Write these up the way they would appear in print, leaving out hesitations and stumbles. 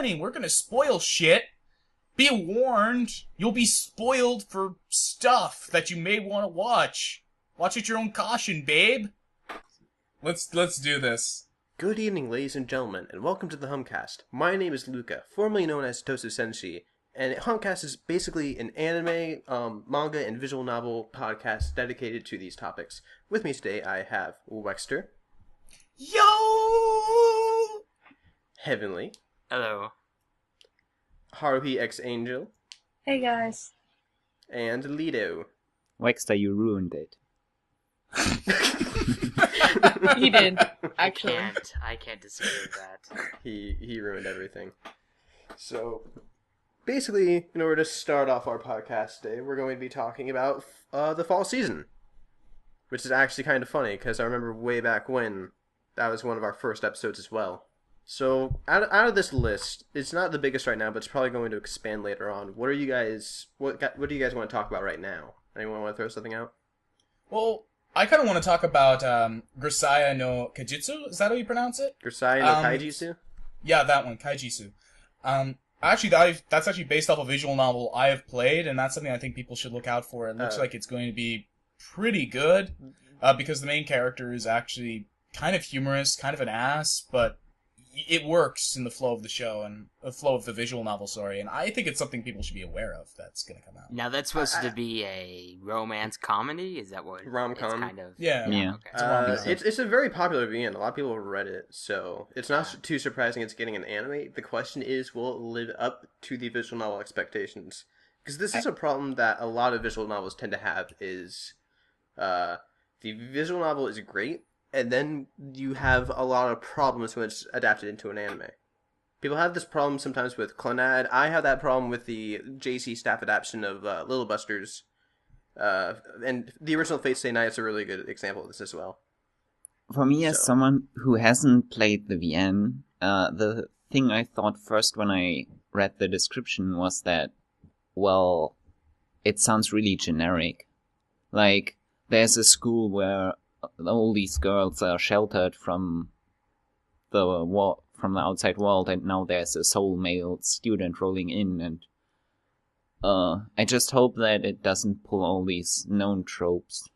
warning, we're gonna spoil shit. Be warned, you'll be spoiled for stuff that you may want to watch. Watch at your own caution, babe. Let's do this. Good evening, ladies and gentlemen, and welcome to the Humcast. My name is Luca, formerly known as Tosu Senshi, and Humcast is basically an anime, manga, and visual novel podcast dedicated to these topics. With me today, I have Wexter. Yo! Heavenly. Hello. Haruhi X Angel. Hey guys. And LeeDoe. Wexter, you ruined it. He did, actually. I can't disagree with that. He ruined everything. So, basically, in order to start off our podcast today, we're going to be talking about the fall season. Which is actually kind of funny, because I remember way back when, that was one of our first episodes as well. So, out of this list, it's not the biggest right now, but it's probably going to expand later on. What do you guys want to talk about right now? Anyone want to throw something out? Well, I kind of want to talk about Grisaya no Kaijitsu. Is that how you pronounce it? Grisaya no Kaijitsu? Yeah, that one, Kaijitsu. Actually, that's actually based off a visual novel I have played, and that's something I think people should look out for. It looks like it's going to be pretty good, because the main character is actually kind of humorous, kind of an ass, but it works in the flow of the show and the flow of the visual novel, and I think it's something people should be aware of that's going to come out. Now, that's supposed to be a romance comedy? Is that what rom-com? it's kind of? Yeah. Okay. It's a very popular VN. A lot of people have read it, so it's not too surprising it's getting an anime. The question is, will it live up to the visual novel expectations? Because this is a problem that a lot of visual novels tend to have, is the visual novel is great, and then you have a lot of problems when it's adapted into an anime. People have this problem sometimes with Clannad. I have that problem with the JC staff adaptation of Little Busters. And the original Fate Stay Night is a really good example of this as well. For me, as someone who hasn't played the VN, the thing I thought first when I read the description was that, well, it sounds really generic. Like, there's a school where all these girls are sheltered from the outside world, and now there's a sole male student rolling in, and I just hope that it doesn't pull all these known tropes.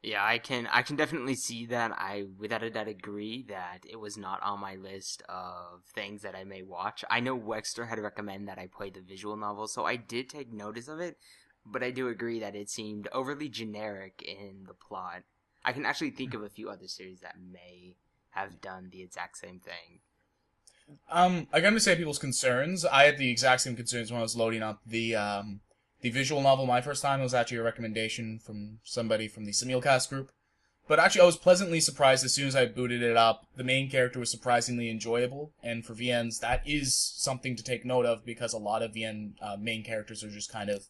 Yeah, I can definitely see that. I, without a doubt, agree that it was not on my list of things that I may watch. I know Wexter had recommended that I play the visual novel, so I did take notice of it, but I do agree that it seemed overly generic in the plot. I can actually think of a few other series that may have done the exact same thing. I can understand people's concerns. I had the exact same concerns when I was loading up the visual novel my first time. It was actually a recommendation from somebody from the Simulcast group. But actually, I was pleasantly surprised as soon as I booted it up. The main character was surprisingly enjoyable, and for VNs, that is something to take note of, because a lot of VN main characters are just kind of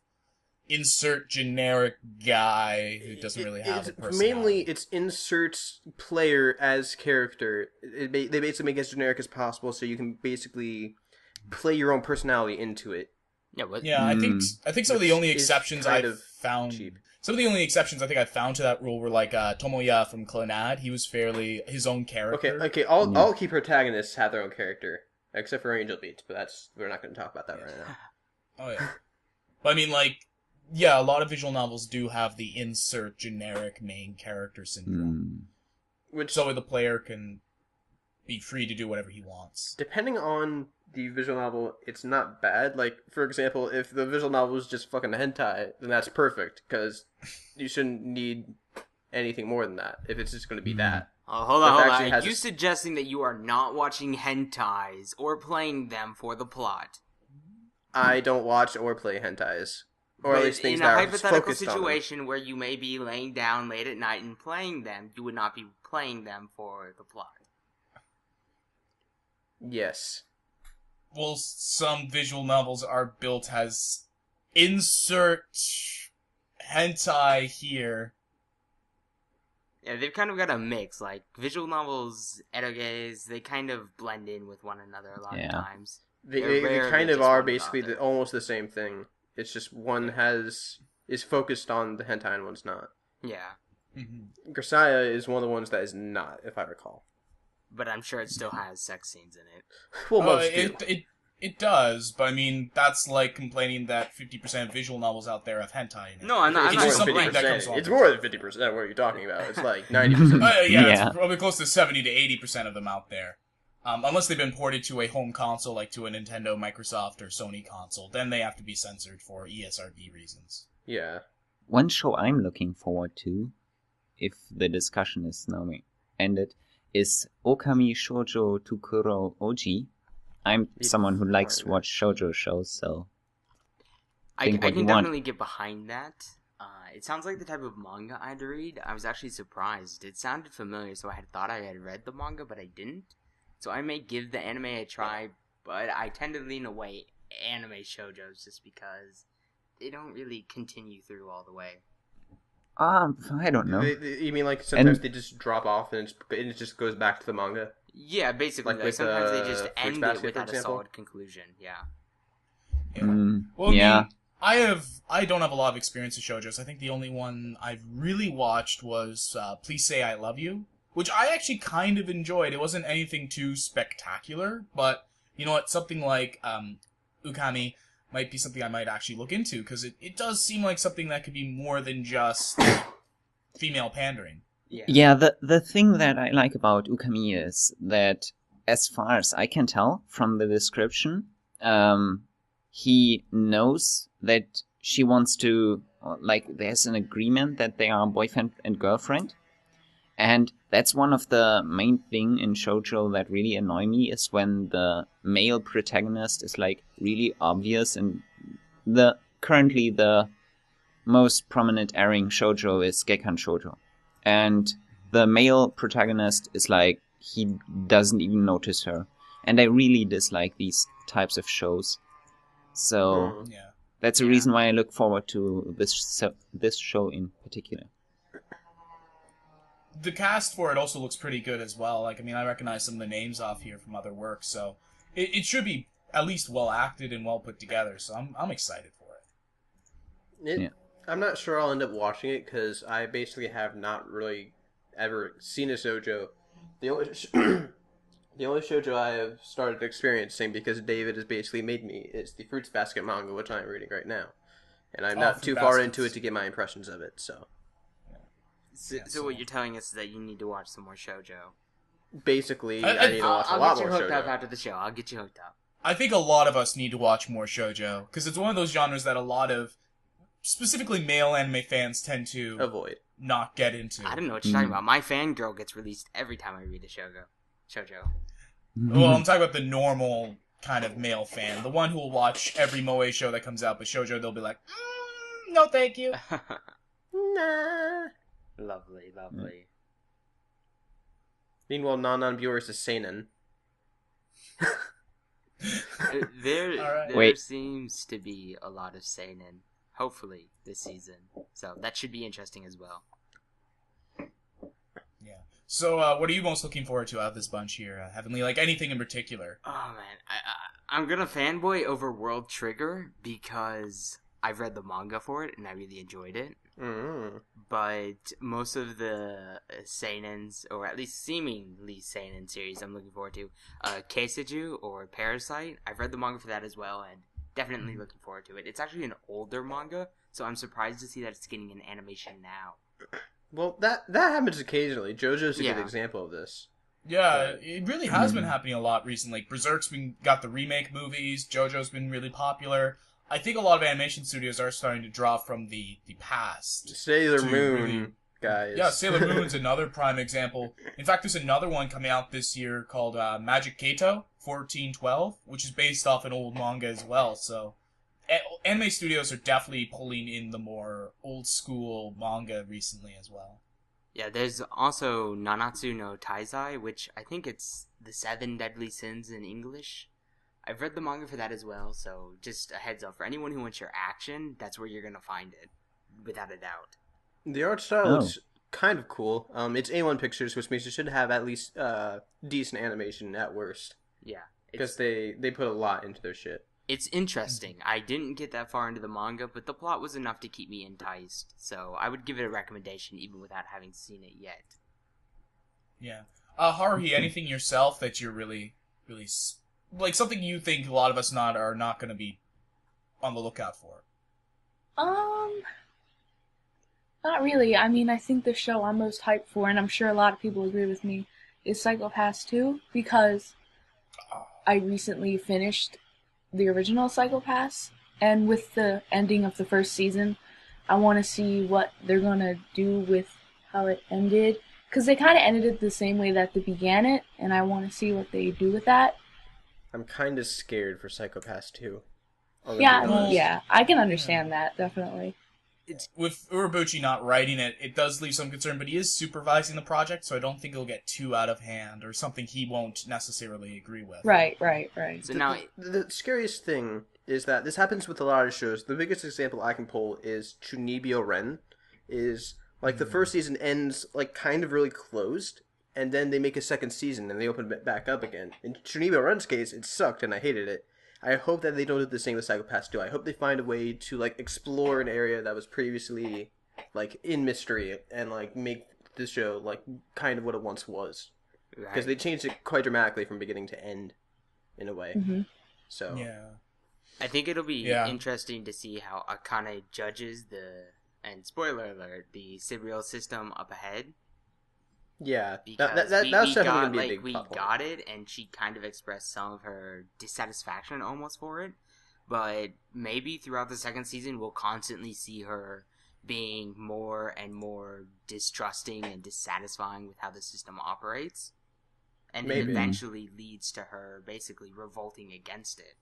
insert generic guy who doesn't really have a personality. Mainly, it's inserts player as character. They basically make it as generic as possible, so you can basically play your own personality into it. Yeah, I think some of the only exceptions I've found. Cheap. Some of the only exceptions I think I found to that rule were like Tomoya from Clannad. He was fairly his own character. Okay. All key protagonists have their own character, except for Angel Beats, but we're not going to talk about that right now. Oh yeah, but I mean, like, yeah, a lot of visual novels do have the insert generic main character syndrome, so the player can be free to do whatever he wants. Depending on the visual novel, it's not bad. Like, for example, if the visual novel is just fucking hentai, then that's perfect, because you shouldn't need anything more than that, if it's just going to be that. Oh, hold on. Are you suggesting that you are not watching hentais or playing them for the plot? I don't watch or play hentais. Or at least things in a that are hypothetical focused on situation where you may be laying down late at night and playing them, you would not be playing them for the plot. Yes. Well, some visual novels are built as insert hentai here. Yeah, they've kind of got a mix. Like, visual novels, eroges, they kind of blend in with one another a lot of times. They kind of are basically almost the same thing. It's just one is focused on the hentai and one's not. Yeah. Mm-hmm. Grisaya is one of the ones that is not, if I recall. But I'm sure it still has sex scenes in it. Well, most do. It does, but I mean, that's like complaining that 50% of visual novels out there have hentai in it. No, I'm not. It's I'm more not than complaining. 50%. It's more than 50%. What are you talking about? It's like 90%. Yeah, Yeah. it's probably close to 70 to 80% of them out there. Unless they've been ported to a home console, like to a Nintendo, Microsoft, or Sony console, then they have to be censored for ESRB reasons. Yeah. One show I'm looking forward to, if the discussion is now ended, is Okami Shoujo Tukuro Oji. I'm someone who likes to watch shoujo shows, so I think what can you want. definitely get behind that. It sounds like the type of manga I'd read. I was actually surprised. It sounded familiar, so I had thought I had read the manga, but I didn't. So I may give the anime a try, but I tend to lean away anime shoujos just because they don't really continue through all the way. I don't know. You mean like sometimes they just drop off and it just goes back to the manga? Yeah, basically. Like Like sometimes they just Fruits end it Basket, for without a example? solid conclusion. Yeah. Well, Yeah. I don't have a lot of experience with shoujos. I think the only one I've really watched was Please Say I Love You, which I actually kind of enjoyed. It wasn't anything too spectacular, but you know what? Something like Ukami might be something I might actually look into, because it does seem like something that could be more than just female pandering. Yeah, the thing that I like about Ukami is that, as far as I can tell from the description, he knows that she wants to, like, there's an agreement that they are boyfriend and girlfriend. And that's one of the main thing in shoujo that really annoy me, is when the male protagonist is, like, really obvious. And currently the most prominent airing shoujo is Gekkan Shoujo. And the male protagonist is like, he doesn't even notice her. And I really dislike these types of shows. So Yeah. that's a reason why I look forward to this show in particular. The cast for it also looks pretty good as well. Like, I mean, I recognize some of the names off here from other works, so it should be at least well acted and well put together. So I'm excited for it. I'm not sure I'll end up watching it because I basically have not really ever seen a shoujo. The only the only shoujo I have started experiencing, because David has basically made me, is the Fruits Basket manga, which I'm reading right now, and I'm not too far into it to get my impressions of it. So what you're telling us is that you need to watch some more shoujo. basically, I need to watch a lot more I'll get you hooked up shoujo. after the show. I'll get you hooked up. I think a lot of us need to watch more shoujo, because it's one of those genres that a lot of, specifically male anime fans, tend to Avoid. not get into. I don't know what you're talking about. My fangirl gets released every time I read a shoujo. Well, I'm talking about the normal kind of male fan, the one who will watch every moe show that comes out, but shoujo, they'll be like, no thank you. Nah. Lovely. Meanwhile, non viewers is seinen. There Wait. seems to be a lot of seinen, hopefully, this season. So that should be interesting as well. Yeah. So, what are you most looking forward to out of this bunch here, Heavenly? Like, anything in particular? Oh, man. I'm gonna fanboy over World Trigger because I've read the manga for it and I really enjoyed it. Mm. But most of the seinens, or at least seemingly seinen series I'm looking forward to, Keiseiju or Parasite, I've read the manga for that as well, and definitely looking forward to it. It's actually an older manga, so I'm surprised to see that it's getting an animation now. Well, that happens occasionally. JoJo's a good Yeah. example of this. Yeah, it really has been happening a lot recently. Berserk's got the remake movies, JoJo's been really popular. I think a lot of animation studios are starting to draw from the past. Sailor to Moon, really- guys. Yeah, Sailor Moon's another prime example. In fact, there's another one coming out this year called Magic Kato 1412, which is based off an old manga as well. So, anime studios are definitely pulling in the more old school manga recently as well. Yeah, there's also Nanatsu no Taizai, which I think it's the 7 Deadly Sins in English. I've read the manga for that as well, so just a heads up. For anyone who wants your action, that's where you're going to find it, without a doubt. The art style looks kind of cool. It's A1 Pictures, which means it should have at least decent animation at worst. Yeah. Because they put a lot into their shit. It's interesting. I didn't get that far into the manga, but the plot was enough to keep me enticed, so I would give it a recommendation even without having seen it yet. Yeah. Haruhi, anything yourself that you're really like something you think a lot of us are not going to be on the lookout for? Not really. I mean, I think the show I'm most hyped for, and I'm sure a lot of people agree with me, is Psycho Pass 2, because I recently finished the original Psycho Pass, and with the ending of the first season, I want to see what they're going to do with how it ended, because they kind of ended it the same way that they began it, and I want to see what they do with that. I'm kind of scared for Psycho Pass 2. Yeah, I can understand that, definitely. With Urabuchi not writing it, it does leave some concern, but he is supervising the project, so I don't think it'll get too out of hand or something he won't necessarily agree with. Right. So now, The scariest thing is that this happens with a lot of shows. The biggest example I can pull is Chunibyo Ren. Is like the first season ends like kind of really closed, and then they make a second season and they open it back up again. In Chunibyo Ren's case, it sucked and I hated it. I hope that they don't do the same with Psycho Pass 2. I hope they find a way to like explore an area that was previously like in mystery and like make the show like kind of what it once was. Because they changed it quite dramatically from beginning to end, in a way. Mm-hmm. So yeah, I think it'll be interesting to see how Akane judges and spoiler alert, the Sibriel system up ahead. Yeah, Because that's we definitely got, going to be a like, big we plot point. got it, and she kind of expressed some of her dissatisfaction almost for it. But maybe throughout the second season, we'll constantly see her being more and more distrusting and dissatisfying with how the system operates. And it Maybe. eventually leads to her basically revolting against it.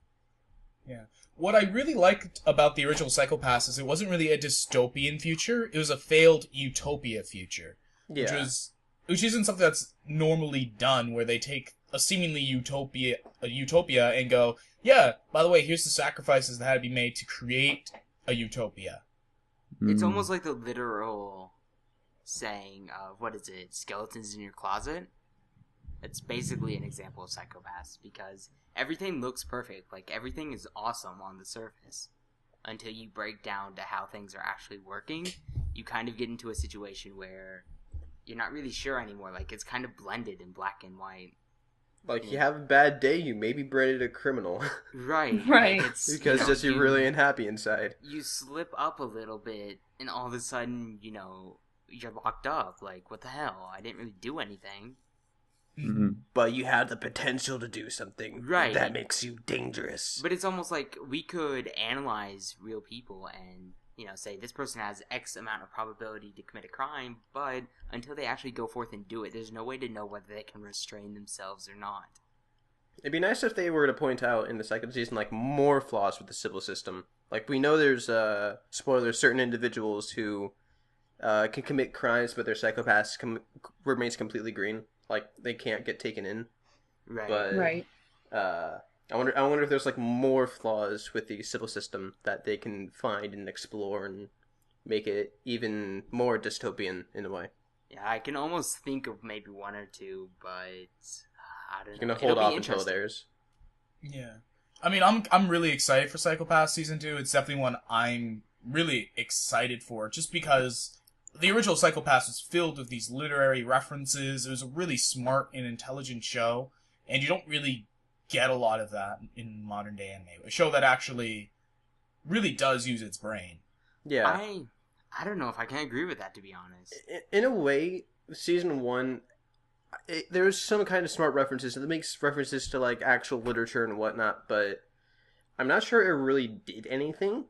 yeah. What I really liked about the original Psycho Pass is it wasn't really a dystopian future, it was a failed utopia future. Yeah. Which isn't something that's normally done, where they take a seemingly utopia and go, yeah, by the way, here's the sacrifices that had to be made to create a utopia. It's almost like the literal saying of, what is it, skeletons in your closet? It's basically an example of Psycho Pass, because everything looks perfect, like everything is awesome on the surface. Until you break down to how things are actually working, you kind of get into a situation where you're not really sure anymore. Like, it's kind of blended in black and white. Like, you have a bad day, you may be branded a criminal. Right. Right. Like, it's, Because you're really unhappy inside. You slip up a little bit, and all of a sudden, you're locked up. Like, what the hell? I didn't really do anything. Mm-hmm. But you have the potential to do something. Right. That makes you dangerous. But it's almost like we could analyze real people and, say this person has X amount of probability to commit a crime, but until they actually go forth and do it, there's no way to know whether they can restrain themselves or not. It'd be nice if they were to point out in the second season, like, more flaws with the civil system. Like, we know there's, spoilers, certain individuals who can commit crimes, but their psychopaths remains completely green. Like, they can't get taken in. Right. But, Right. I wonder if there's like more flaws with the civil system that they can find and explore and make it even more dystopian in a way. Yeah, I can almost think of maybe one or two, but I don't know. You're gonna It'll hold be off until interesting. theirs. Yeah. I mean, I'm really excited for Psycho Pass Season 2. It's definitely one I'm really excited for, just because the original Psycho Pass was filled with these literary references. It was a really smart and intelligent show, and you don't really get a lot of that in modern day anime. A show that actually really does use its brain. Yeah. I don't know if I can agree with that, to be honest. In a way, Season 1, there's some kind of smart references. It makes references to like actual literature and whatnot, but I'm not sure it really did anything.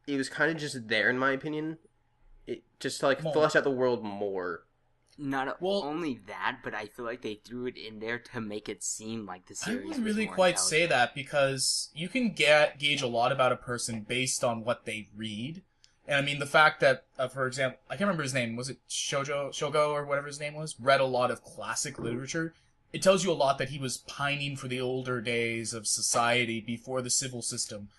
It was kind of just there, in my opinion. It just like fleshed out the world more. Not only that, but I feel like they threw it in there to make it seem like the series I wouldn't was really more quite say intelligent. that, because you can gauge a lot about a person based on what they read. And I mean, the fact that, for example, I can't remember his name, was it Shoujo or whatever his name was, read a lot of classic literature. It tells you a lot that he was pining for the older days of society before the civil system.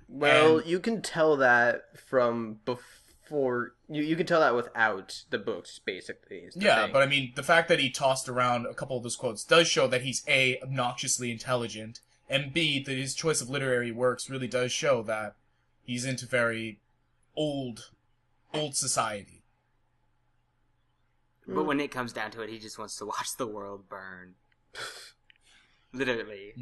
Well, And- you can tell that from before. You can tell that without the books, basically. Is the Yeah, thing. but I mean, the fact that he tossed around a couple of those quotes does show that he's A, obnoxiously intelligent, and B, that his choice of literary works really does show that he's into very old society. But when it comes down to it, he just wants to watch the world burn. Literally.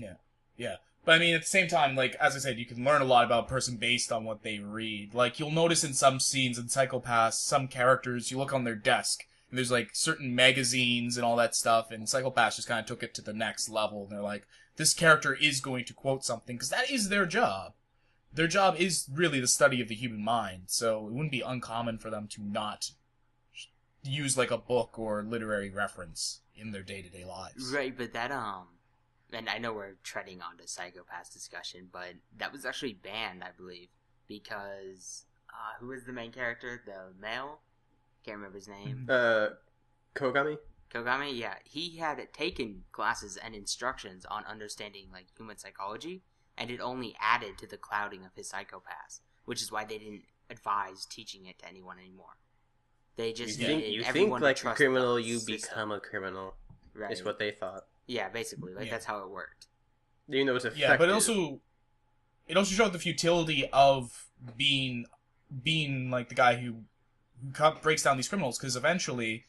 Yeah. But I mean, at the same time, like, as I said, you can learn a lot about a person based on what they read. Like, you'll notice in some scenes in Psychopaths, some characters, you look on their desk, and there's, like, certain magazines and all that stuff, and Psychopaths just kind of took it to the next level. And they're like, this character is going to quote something, because that is their job. Their job is really the study of the human mind, so it wouldn't be uncommon for them to not use, like, a book or literary reference in their day-to-day lives. Right, but that, and I know we're treading on to Psychopaths discussion, but that was actually banned, I believe, because, who is the main character? The male? Can't remember his name. Kogami? Kogami, yeah. He had taken classes and instructions on understanding, like, human psychology, and it only added to the clouding of his psychopaths, which is why they didn't advise teaching it to anyone anymore. They just you think like a criminal, you become a criminal, right? Is what they thought. Yeah, basically, like that's how it worked. You know, it's effective. Yeah, but it also showed the futility of being like the guy who breaks down these criminals, because eventually,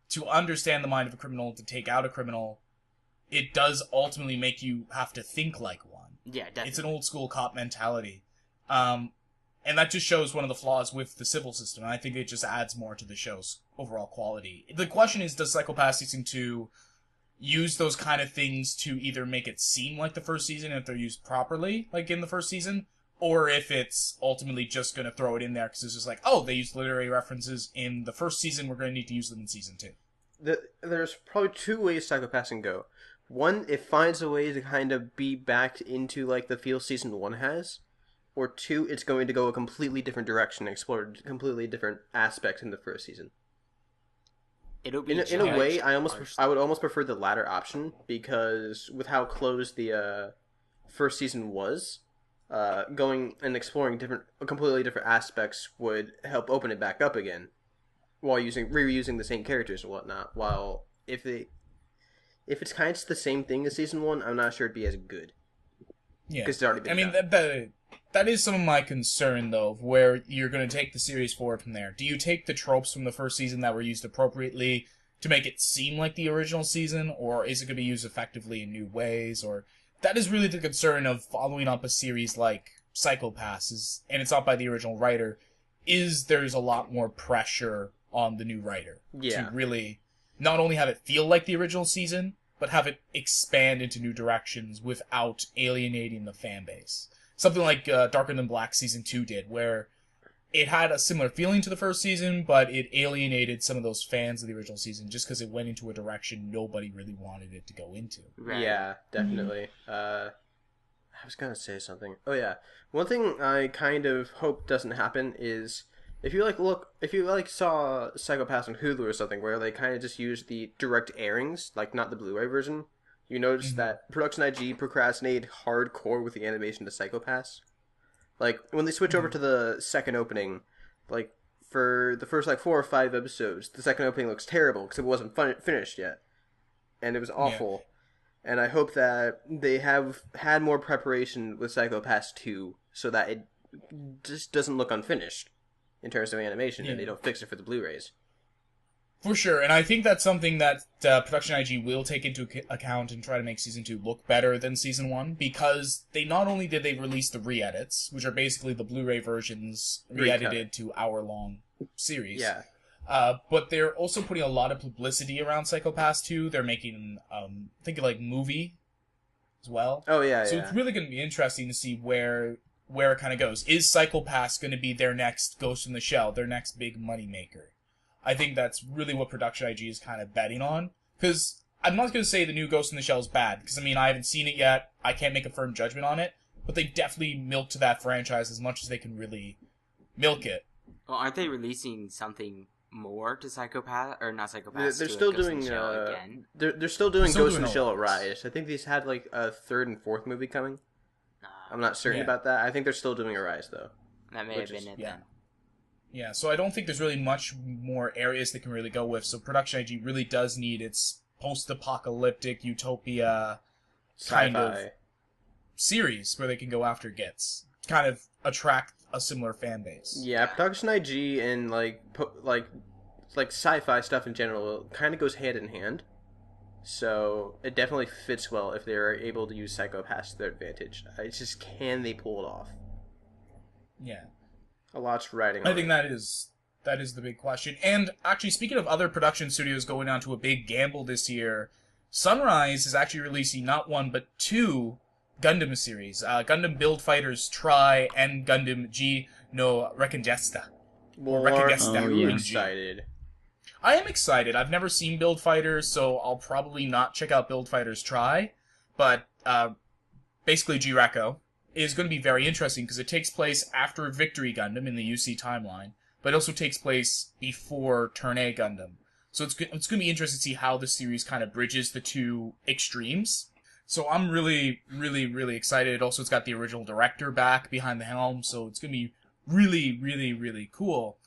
to understand the mind of a criminal, to take out a criminal, it does ultimately make you have to think like one. Yeah, definitely. It's an old school cop mentality. And that just shows one of the flaws with the civil system, and I think it just adds more to the show's overall quality. The question is, does Psychopaths season 2 use those kind of things to either make it seem like the first season if they're used properly, like in the first season, or if it's ultimately just going to throw it in there because it's just like, oh, they used literary references in the first season, we're going to need to use them in season 2. There's probably two ways Psychopaths can go. One, it finds a way to kind of be back into like the feel season 1 has, or two, it's going to go a completely different direction, explore completely different aspects in the first season. It'll be in a way, I would almost prefer the latter option, because with how close the first season was, going and exploring completely different aspects would help open it back up again, while reusing the same characters and whatnot. While if it's kind of the same thing as season 1, I'm not sure it'd be as good. Yeah, because it's already been done. That is some of my concern, though, of where you're going to take the series forward from there. Do you take the tropes from the first season that were used appropriately to make it seem like the original season, or is it going to be used effectively in new ways? Or that is really the concern of following up a series like Psychopaths, and it's not by the original writer, there's a lot more pressure on the new writer to really not only have it feel like the original season, but have it expand into new directions without alienating the fan base. Something like Darker Than Black Season 2 did, where it had a similar feeling to the first season, but it alienated some of those fans of the original season just because it went into a direction nobody really wanted it to go into. Right. Yeah, definitely. I was going to say something. Oh, yeah. One thing I kind of hope doesn't happen is, if you saw Psychopaths on Hulu or something, where they kind of just use the direct airings, like not the Blu-ray version, you notice that Production IG procrastinated hardcore with the animation to Psychopaths. Like, when they switch over to the second opening, like, for the first, 4 or 5 episodes, the second opening looks terrible, because it wasn't finished yet. And it was awful. Yeah. And I hope that they have had more preparation with Psychopaths 2, so that it just doesn't look unfinished in terms of animation, and they don't fix it for the Blu-rays. For sure, and I think that's something that Production IG will take into account and try to make Season 2 look better than Season 1, because they not only did they release the re-edits, which are basically the Blu-ray versions re-edited to hour-long series, but they're also putting a lot of publicity around Psychopaths 2. They're making, movie as well. Oh, yeah, So it's really going to be interesting to see where it kind of goes. Is Psychopaths going to be their next Ghost in the Shell, their next big moneymaker? I think that's really what Production IG is kind of betting on. Because I'm not going to say the new Ghost in the Shell is bad, because, I haven't seen it yet. I can't make a firm judgment on it. But they definitely milked that franchise as much as they can really milk it. Well, aren't they releasing something more to Psychopath, or not Psychopaths? They're still doing they're still doing Ghost in the Shell at Rise. I think these had a 3rd and 4th movie coming. I'm not certain about that. I think they're still doing a Rise though. That may have been it then. Yeah, so I don't think there's really much more areas they can really go with. So Production IG really does need its post-apocalyptic utopia kind of series where they can go after gets, kind of attract a similar fan base. Yeah, Production IG and like sci-fi stuff in general kind of goes hand in hand. So it definitely fits well if they're able to use Psycho-Pass to their advantage. It's just, can they pull it off? Yeah. A lot's riding on I think it. that is the big question. And actually, speaking of other production studios going on to a big gamble this year, Sunrise is actually releasing not one but two Gundam series: Gundam Build Fighters Try and Gundam G no Rekengesta. Well, Rekengesta are you yeah. excited? I am excited. I've never seen Build Fighters, so I'll probably not check out Build Fighters Try. But basically, G-Reco is going to be very interesting because it takes place after Victory Gundam in the UC timeline, but it also takes place before Turn A Gundam. So it's going to be interesting to see how the series kind of bridges the two extremes. So I'm really, really, really excited. Also, it's got the original director back behind the helm, so it's going to be really, really, really cool.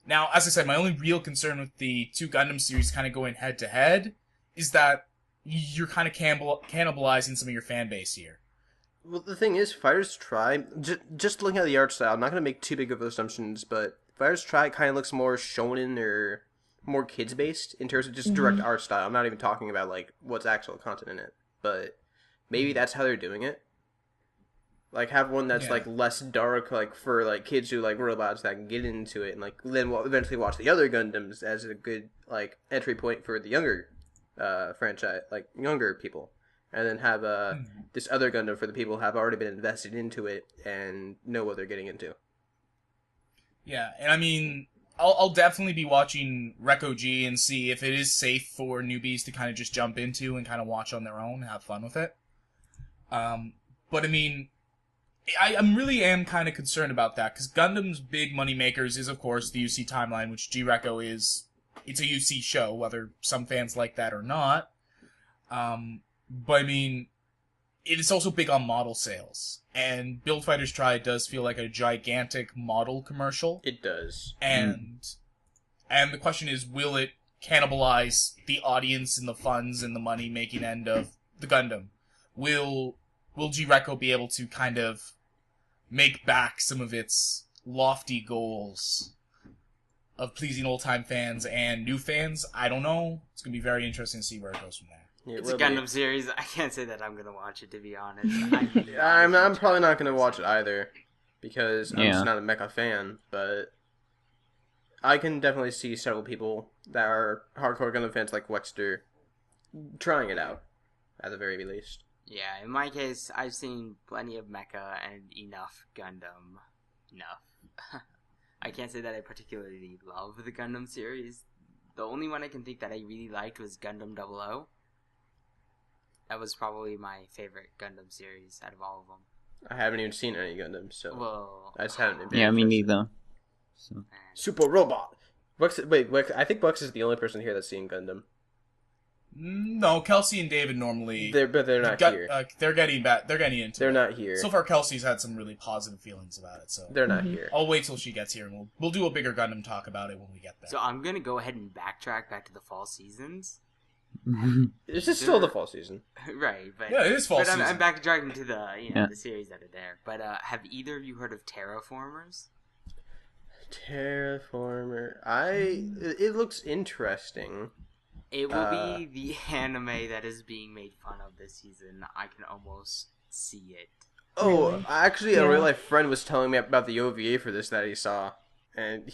Now, as I said, my only real concern with the two Gundam series kind of going head-to-head is that you're kind of cannibalizing some of your fan base here. Well, the thing is, Fighters Try, just looking at the art style, I'm not going to make too big of assumptions, but Fighters Try kind of looks more shonen or more kids-based in terms of just direct art style. I'm not even talking about, like, what's actual content in it, but maybe that's how they're doing it. Like, have one that's, like, less dark, like, for, like, kids who like robots that can get into it, and, like, then we'll eventually watch the other Gundams as a good, like, entry point for the younger franchise, like, younger people. And then have this other Gundam for the people who have already been invested into it and know what they're getting into. Yeah, and I mean, I'll definitely be watching Reco G and see if it is safe for newbies to kind of just jump into and kind of watch on their own and have fun with it. But I mean, I really am kind of concerned about that, because Gundam's big money makers is, of course, the UC timeline, which G-Reco is. It's a UC show, whether some fans like that or not. But I mean, it is also big on model sales. And Build Fighters Try does feel like a gigantic model commercial. It does. And the question is, will it cannibalize the audience and the funds and the money-making end of the Gundam? Will G-Reco be able to kind of make back some of its lofty goals of pleasing old-time fans and new fans? I don't know. It's going to be very interesting to see where it goes from there. It's a Gundam series. I can't say that I'm going to watch it, to be honest. I'm probably not going to watch it either, because I'm just not a mecha fan, but I can definitely see several people that are hardcore Gundam fans like Wexter trying it out, at the very least. Yeah, in my case, I've seen plenty of mecha and enough Gundam. Enough. I can't say that I particularly love the Gundam series. The only one I can think that I really liked was Gundam 00. That was probably my favorite Gundam series out of all of them. I haven't even seen any Gundam, so well, I just haven't been. Yeah, me neither. So. Super Robot! Wex, I think Wex is the only person here that's seen Gundam. No, Kelsey and David normally... But they're not here. They're getting back. They're getting into They're it. not here. So far, Kelsey's had some really positive feelings about it, so... They're not here. I'll wait till she gets here, and we'll do a bigger Gundam talk about it when we get there. So I'm going to go ahead and backtrack back to the fall seasons. This is still the fall season. Right, but... Yeah, it is fall season. I'm backtracking to the, the series that are there. But have either of you heard of Terraformers? Terraformer. It looks interesting. It will be the anime that is being made fun of this season. I can almost see it. Oh, Really? actually, a real life friend was telling me about the OVA for this that he saw, and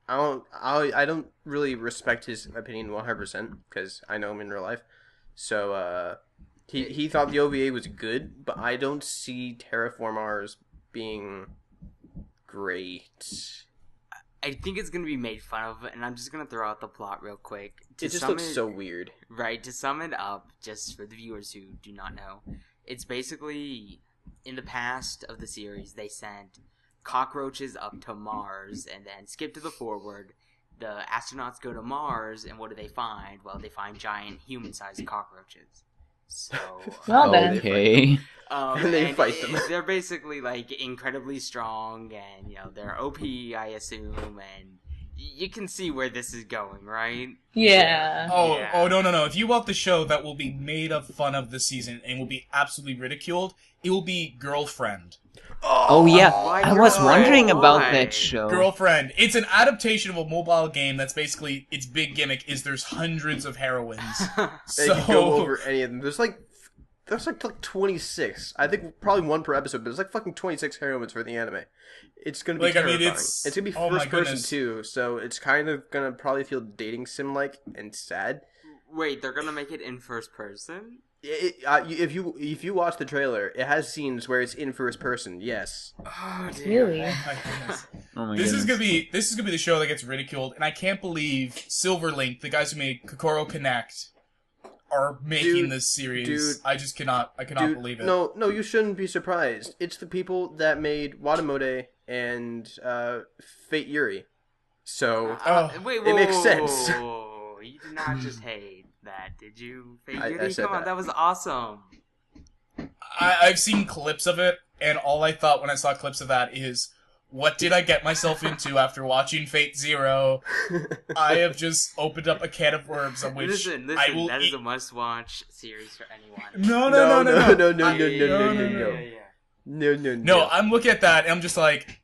I don't really respect his opinion 100% because I know him in real life. So he thought the OVA was good, but I don't see Terraformars being great. I think it's going to be made fun of, and I'm just going to throw out the plot real quick. It just looks so weird. Right, to sum it up, just for the viewers who do not know, it's basically, in the past of the series, they sent cockroaches up to Mars, and then skip to the forward. The astronauts go to Mars, and what do they find? Well, they find giant human-sized cockroaches. So, Well then. Okay. And they fight them. They're basically like incredibly strong, and they're OP, I assume, and You can see where this is going, right? Yeah. Oh, no. If you want the show that will be made of fun of this season and will be absolutely ridiculed, it will be Girlfriend. Oh yeah, my I was God. wondering about Why? that show. Girlfriend. It's an adaptation of a mobile game that's basically, its big gimmick is there's hundreds of heroines. They could go over any of them. There's like 26. I think probably one per episode, but there's like fucking 26 heroines for the anime. It's gonna be terrifying. it's gonna be oh my first person goodness. too, so it's kind of gonna probably feel dating sim like and sad. Wait, they're gonna make it in first person? If you watch the trailer, it has scenes where it's in first person. Yes. Oh, Really? Oh my goodness. Oh my This is goodness. gonna be the show that gets ridiculed, and I can't believe Silverlink, the guys who made Kokoro Connect, are making Dude, this series. dude. I cannot Dude, believe it. No, you shouldn't be surprised. It's the people that made Watamode and Fate Yuri. So Wait, it makes sense. whoa. You did not just hate that, did you? I said Come on, that. that was awesome. I've seen clips of it, and all I thought when I saw clips of that is, what did I get myself into after watching Fate Zero? I have just opened up a can of worms on which Listen, I will that eat. is a must-watch series for anyone. No. No. No, I'm looking at that and I'm just like,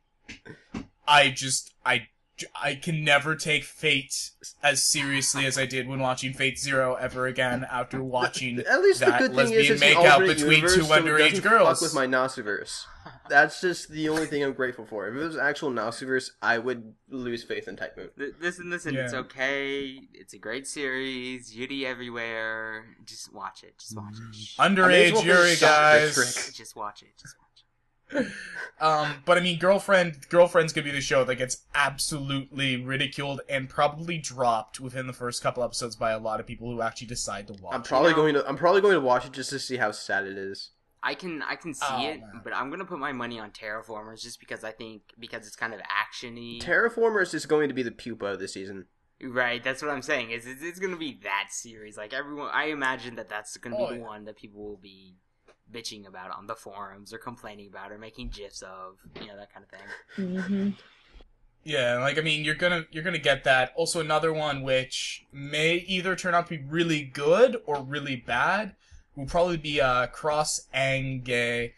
I can never take Fate as seriously as I did when watching Fate Zero ever again after watching At least the that good thing is lesbian it's an makeout alternate between universe, two so it underage doesn't girls. fuck with my Nasuverse. That's just the only thing I'm grateful for. If it was actual Nasuverse, I would lose faith in Type Moon. Listen, Yeah. it's okay. It's a great series. Yuri everywhere. Just watch it. Just watch it. Shh. I may as Underage well Yuri, just stop guys. the trick. Just watch it. Just watch it. But I mean, Girlfriend's gonna be the show that gets absolutely ridiculed and probably dropped within the first couple episodes by a lot of people who actually decide to watch. I'm probably going to watch it just to see how sad it is. I can see Oh, it, man. but I'm gonna put my money on Terraformars just because because it's kind of actiony. Terraformers is going to be the pupa of the season. Right, that's what I'm saying. It's gonna be that series. Like everyone, I imagine that's gonna be Oh, the yeah. one that people will be bitching about on the forums or complaining about or making gifs of, that kind of thing. Mm-hmm. Yeah, like I mean, you're gonna get that. Also, another one which may either turn out to be really good or really bad will probably be Cross Ange,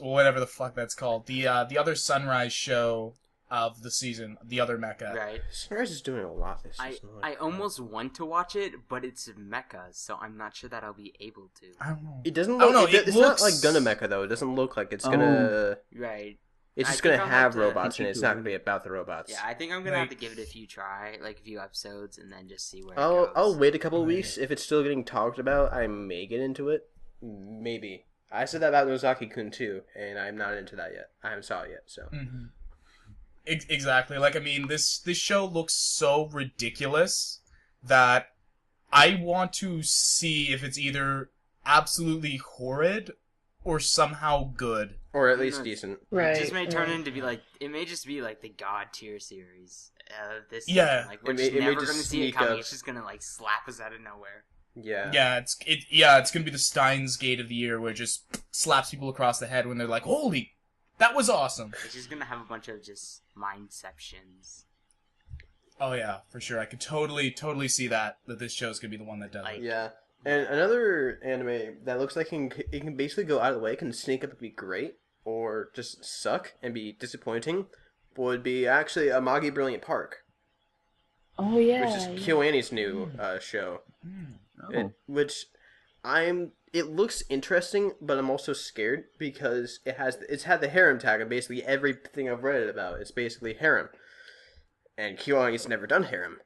whatever the fuck that's called. The other Sunrise show of the season, the other mecha. Right. Sunrise is doing a lot this I season. almost want to watch it, but it's mecha, so I'm not sure that I'll be able to. I don't know. It doesn't I don't look. know, It's looks- not like Gundam Mecha though. It doesn't look like it's gonna. Right. It's I just think gonna I'll have have to- robots in it. I It's think not you gonna be about the robots. Yeah, I think I'm gonna have to Like- give it a few few episodes, and then just see where I'll it goes. wait a couple of Right. weeks. If it's still getting talked about, I may get into it. Maybe. I said that about Nozaki-kun too, and I'm not into that yet. I haven't saw it yet, so. Mm-hmm. Exactly. Like I mean, this show looks so ridiculous that I want to see if it's either absolutely horrid or somehow good. Or at least No, decent. Right. It just may turn right. into be like it may just be like the god tier series of this Yeah. season. Like we're It just may never just gonna see it sneak coming. up. It's just gonna like slap us out of nowhere. Yeah. Yeah, it's gonna be the Steins Gate of the year where it just slaps people across the head when they're like, "Holy, that was awesome!" It's just gonna have a bunch of just mindceptions. Oh yeah, for sure. I could totally see that this show's gonna be the one that does Like- it. Yeah. And another anime that looks like it can basically go out of the way, can sneak up and be great, or just suck and be disappointing, would be actually Amagi Brilliant Park, Oh yeah. which is KyoAni's new show. Oh. It looks interesting, but I'm also scared because it's had the harem tag of basically everything I've read it about. It's basically harem, and KyoAni's never done harem.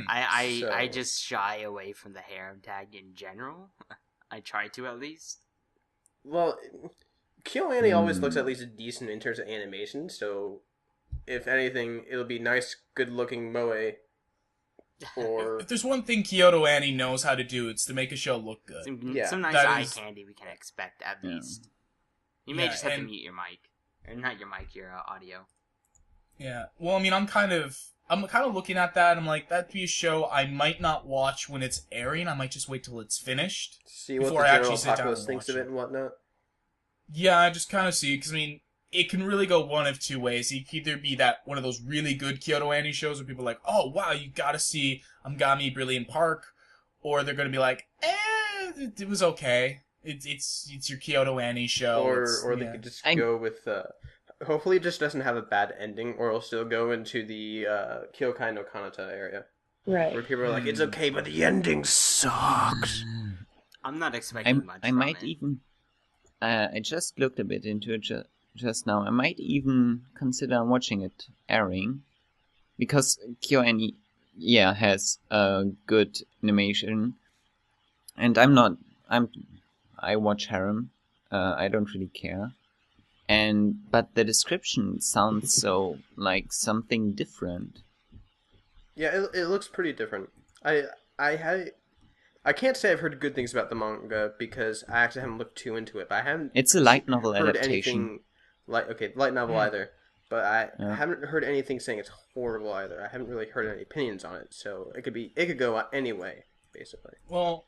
I So- just shy away from the harem tag in general. I try to at least. Well, KyoAni always looks at least decent in terms of animation, so if anything, it'll be nice, good-looking moe. Or If there's one thing Kyoto Annie knows how to do, it's to make a show look good. Yeah. Some nice That eye is- candy we can expect at Yeah. least. You may Yeah, just have to and- mute your mic, or not your mic, your audio. Yeah. Well, I mean, I'm kind of looking at that. I'm like, that'd be a show I might not watch when it's airing. I might just wait till it's finished. see what Before the I general actually sit down populace and thinks watch of it it. and whatnot. Yeah, I just kind of see, because I mean, it can really go one of two ways. It can either be that one of those really good Kyoto Annie shows where people are like, oh wow, you gotta see Amagi Brilliant Park, or they're gonna be like, it was okay. It's your Kyoto Annie show. Or they could just go with. Hopefully, it just doesn't have a bad ending, or it'll still go into the Kyokai no Kanata area. Right. Where people are like, it's okay, but the ending sucks. I'm not expecting much. I from might it. even. I just looked a bit into it just now. I might even consider watching it airing, because KyoAni, has good animation, and I watch harem. I don't really care, but the description sounds so like something different. Yeah, it looks pretty different. I can't say I've heard good things about the manga because I actually haven't looked too into it. But I haven't. It's a light novel heard adaptation. anything light novel either. But I haven't heard anything saying it's horrible either. I haven't really heard any opinions on it, so it could go anyway, basically. Well,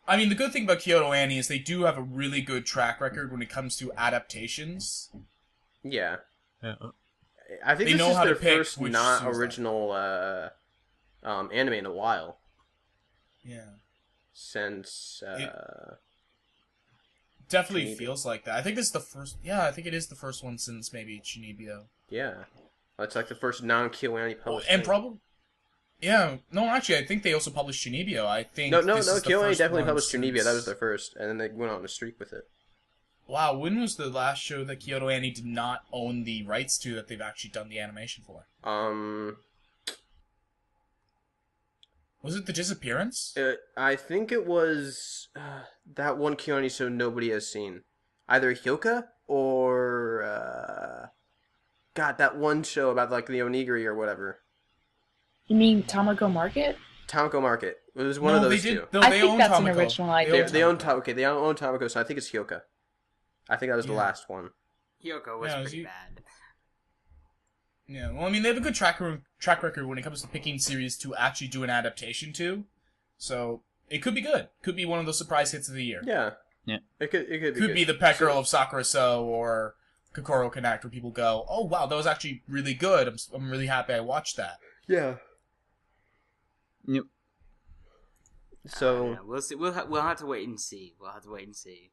I mean, the good thing about Kyoto Annie is they do have a really good track record when it comes to adaptations. Yeah. I think They this know is how to their pick first which not suits them. original anime in a while. Yeah. Since Definitely Chunibyo. feels like that. I think this is the first. Yeah, I think it is the first one since maybe Chunibyo. yeah, it's like the first non-KyoAni published. And thing. probably. Yeah, no, actually, I think they also published Chunibyo. I think No, this is the KyoAni first definitely one published Chunibyo. That was since- their first, and then they went on a streak with it. Wow, when was the last show that Kyoto Annie did not own the rights to that they've actually done the animation for? Was it The Disappearance? I think it was that one KyoAni show nobody has seen, either Hyoka or God, that one show about like the onigiri or whatever. You mean Tamako Market? Tamako Market. It was one of those two. No, I they think own that's an Tamako. original They idea. They own Tamako. they own Tamako, so I think it's Hyoka. I think that was the Yeah. last one. Hyoko was Yeah, pretty you- bad. Yeah, well, I mean, they have a good track record when it comes to picking series to actually do an adaptation to. So, it could be good. Could be one of those surprise hits of the year. Yeah. Yeah. It could be Could good. be the Pet Girl of Sakura So or Kokoro Connect, where people go, "Oh wow, that was actually really good. I'm really happy I watched that." Yeah. Yep. So Yeah, we'll see. We'll have to wait and see. We'll have to wait and see.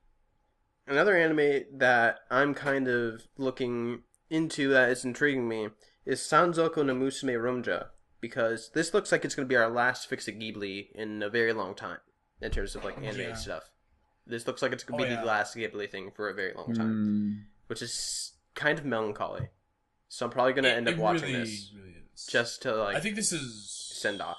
another anime that I'm kind of looking into that is intriguing me is Sanzoku no Musume Romja, because this looks like it's going to be our last fix at Ghibli in a very long time in terms of like anime Yeah. stuff. This looks like it's going to be yeah. the last Ghibli thing for a very long time, which is kind of melancholy. So I'm probably going to end up watching this Really is. just to like I think this is send off.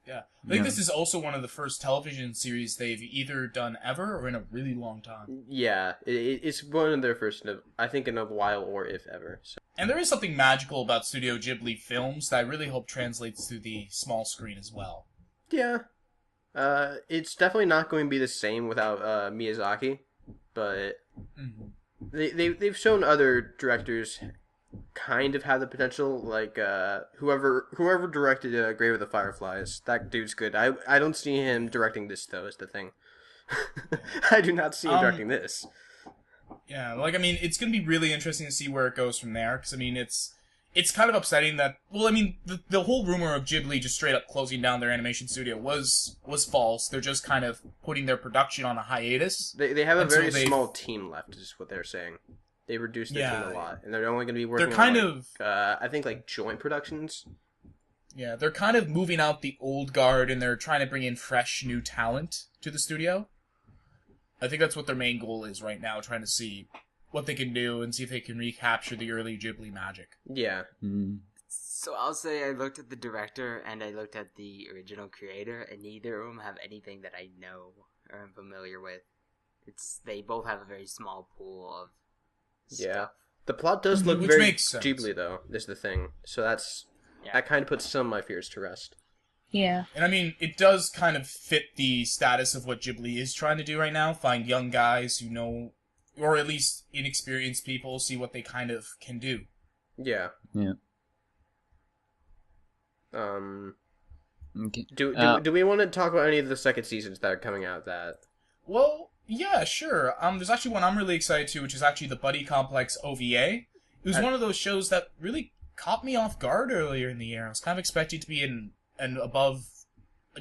Yeah, I think this is also one of the first television series they've either done ever or in a really long time. Yeah, it's one of their first, I think, in a while or if ever. So. And there is something magical about Studio Ghibli films that I really hope translates to the small screen as well. Yeah. It's definitely not going to be the same without Miyazaki, but they've shown other directors kind of have the potential, like whoever directed Grave of the Fireflies. That dude's good. I don't see him directing this though. Is the thing. I do not see him directing this. Yeah, like, I mean, it's going to be really interesting to see where it goes from there, because, I mean, it's kind of upsetting that, well, I mean, the whole rumor of Ghibli just straight up closing down their animation studio was false. They're just kind of putting their production on a hiatus. They have a And so very they've- small team left, is what they're saying. They reduced their team a lot, and they're only going to be working They're kind on, of... I think, like, joint productions. Yeah, they're kind of moving out the old guard, and they're trying to bring in fresh, new talent to the studio. I think that's what their main goal is right now, trying to see what they can do and see if they can recapture the early Ghibli magic. Yeah. So I'll say I looked at the director and I looked at the original creator, and neither of them have anything that I know or am familiar with. They both have a very small pool of Yeah. stuff. The plot does look Which very makes sense. Ghibli, though, is the thing. So that kind of puts some of my fears to rest. Yeah. And I mean, it does kind of fit the status of what Ghibli is trying to do right now. Find young guys who know, or at least inexperienced people, see what they kind of can do. Yeah. Yeah. Do Okay. do we want to talk about any of the second seasons that are coming out? Well, Yeah, sure. There's actually one I'm really excited to, which is actually the Buddy Complex OVA. It was one of those shows that really caught me off guard earlier in the year. I was kind of expecting to be an above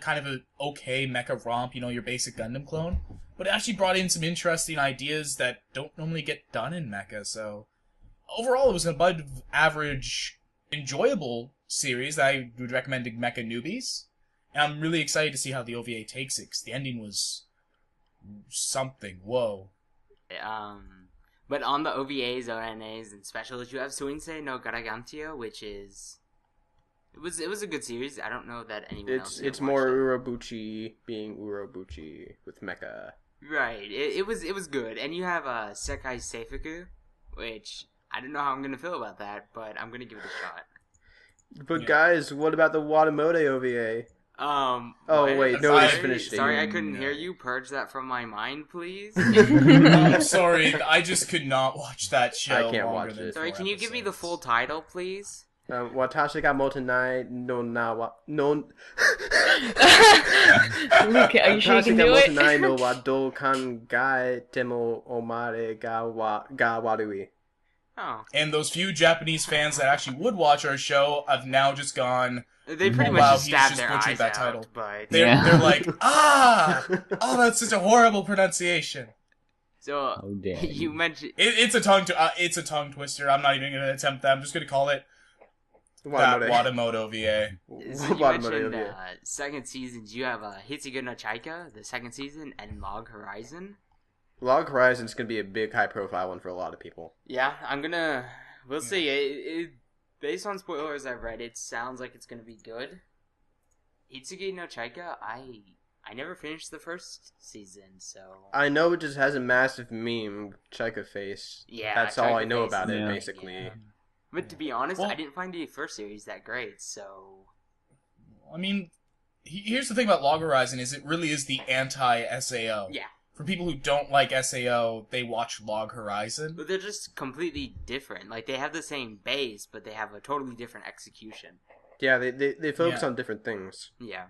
kind of a okay mecha romp, your basic Gundam clone. But it actually brought in some interesting ideas that don't normally get done in mecha, so overall it was an above average, enjoyable series that I would recommend to mecha newbies. And I'm really excited to see how the OVA takes it, 'cause the ending was something. Whoa. But on the OVAs, ONAs, and specials, you have Suinsei no Garagantia, which is... It was a good series. I don't know that anyone else... It's more Urobuchi being Urobuchi with mecha. Right. It was good. And you have Sekai Seifuku, which I don't know how I'm going to feel about that, but I'm going to give it a shot. But guys, what about the Watamote OVA? Wait, no, sorry, it's finished. Sorry, I couldn't hear you. Purge that from my mind, please. I'm sorry, I just could not watch that show. I can't watch it. Sorry, can you give me the full title, please? Watashi ga motenai no nawa no. Luke, are you sure you can do it? Motenai no wa do kangae temo omare ga warui. Oh. And those few Japanese fans that actually would watch our show have now just gone, They pretty oh, much wow, just he's stabbed just their butchered eyes that out, title. but... They're like, oh, that's such a horrible pronunciation. So, Oh, damn. you mentioned... It's a tongue twister. I'm not even going to attempt that. I'm just going to call it that Watamote VA. So you mentioned second seasons. You have Hitsugo no Chaika, the second season, and Log Horizon. Log Horizon's gonna be a big, high-profile one for a lot of people. Yeah, we'll see. Based on spoilers I've read, it sounds like it's gonna be good. Hitsugo no Chaika, I never finished the first season, so... I know it just has a massive meme, Chaika face. Yeah, that's all I know Chaika about face, it, yeah. basically. Yeah. But to be honest, Well- I didn't find the first series that great, so... I mean, here's the thing about Log Horizon is it really is the anti-SAO. Yeah. For people who don't like SAO, they watch Log Horizon. But they're just completely different. Like, they have the same base, but they have a totally different execution. Yeah, they focus Yeah. on different things. Yeah.